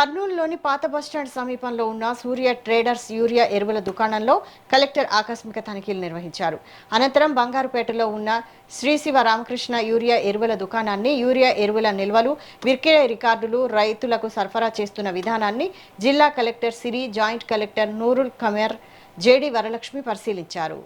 కర్నూలులోని పాత బస్టాండ్ సమీపంలో ఉన్న సూర్య ట్రేడర్స్ యూరియా ఎరువుల దుకాణంలో కలెక్టర్ ఆకస్మిక తనిఖీలు నిర్వహించారు. అనంతరం బంగారుపేటలో ఉన్న శ్రీశివ రామకృష్ణ యూరియా ఎరువుల దుకాణాన్ని, యూరియా ఎరువుల నిల్వలు, విక్రయ రికార్డులు, రైతులకు సరఫరా చేస్తున్న విధానాన్ని జిల్లా collector Siri, joint collector Noorul Kamar, JD Varalakshmi పరిశీలించారు.